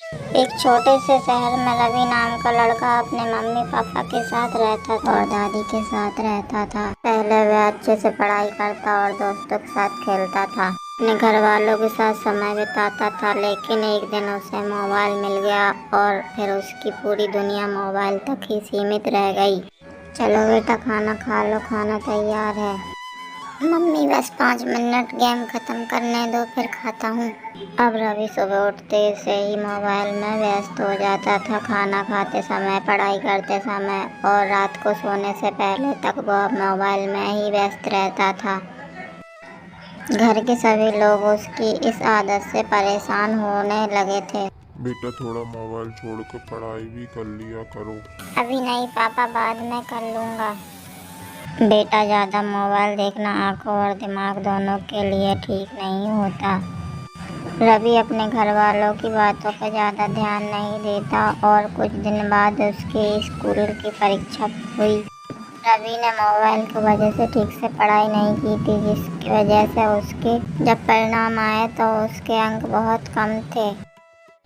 एक छोटे से शहर में रवि नाम का लड़का अपने मम्मी पापा के साथ रहता था और दादी के साथ रहता था। पहले वह अच्छे से पढ़ाई करता और दोस्तों के साथ खेलता था, अपने घर वालों के साथ समय बिताता था। लेकिन एक दिन उसे मोबाइल मिल गया और फिर उसकी पूरी दुनिया मोबाइल तक ही सीमित रह गई। चलो बेटा, खाना खा लो, खाना तैयार है। मम्मी बस 5 मिनट, गेम खत्म करने दो फिर खाता हूँ। अब रवि सुबह उठते से ही मोबाइल में व्यस्त हो जाता था। खाना खाते समय, पढ़ाई करते समय और रात को सोने से पहले तक वह मोबाइल में ही व्यस्त रहता था। घर के सभी लोग उसकी इस आदत से परेशान होने लगे थे। बेटा थोड़ा मोबाइल छोड़कर पढ़ाई भी कर लिया करो। अभी नहीं पापा, बाद में कर लूँगा। बेटा, ज़्यादा मोबाइल देखना आंखों और दिमाग दोनों के लिए ठीक नहीं होता। रवि अपने घर वालों की बातों पर ज़्यादा ध्यान नहीं देता और कुछ दिन बाद उसके स्कूल की परीक्षा हुई। रवि ने मोबाइल की वजह से ठीक से पढ़ाई नहीं की थी, जिसकी वजह से उसके जब परिणाम आए तो उसके अंक बहुत कम थे।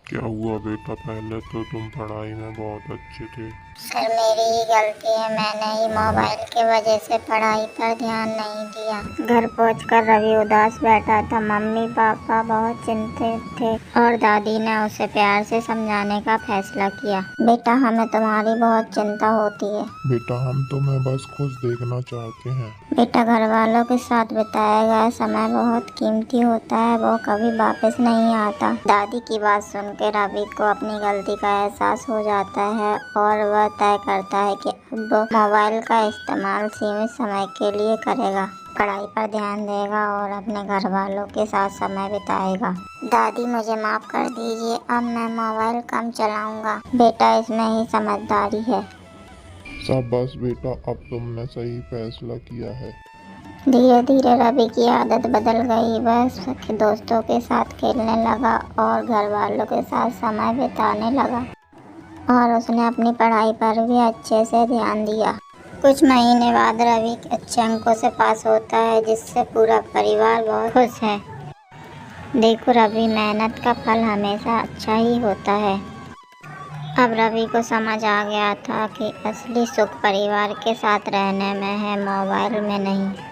क्या हुआ बेटा, पहले तो तुम पढ़ाई में बहुत अच्छे थे। सर, मेरी ही गलती है। मैंने ही मोबाइल की वजह से पढ़ाई पर ध्यान नहीं दिया। घर पहुंचकर रवि उदास बैठा था। मम्मी पापा बहुत चिंतित थे और दादी ने उसे प्यार से समझाने का फैसला किया। बेटा, हमें तुम्हारी बहुत चिंता होती है। बेटा हम तुम्हें बस खुश देखना चाहते हैं। बेटा, घर वालों के साथ बिताया गया समय बहुत कीमती होता है, वो कभी वापस नहीं आता। दादी की बात सुनकर रवि को अपनी गलती का एहसास हो जाता है और वह तय करता है कि अब मोबाइल का इस्तेमाल सीमित समय के लिए करेगा, पढ़ाई पर ध्यान देगा और अपने घर वालों के साथ समय बिताएगा। दादी, मुझे माफ कर दीजिए, अब मैं मोबाइल कम चलाऊंगा। बेटा, इसमें ही समझदारी है। शाबाश बेटा, अब तुमने सही फैसला किया है। धीरे धीरे रवि की आदत बदल गई। वह सभी दोस्तों के साथ खेलने लगा और घर वालों के साथ समय बिताने लगा और उसने अपनी पढ़ाई पर भी अच्छे से ध्यान दिया। कुछ महीने बाद रवि अच्छे अंकों से पास होता है, जिससे पूरा परिवार बहुत खुश है। देखो रवि, मेहनत का फल हमेशा अच्छा ही होता है। अब रवि को समझ आ गया था कि असली सुख परिवार के साथ रहने में है, मोबाइल में नहीं।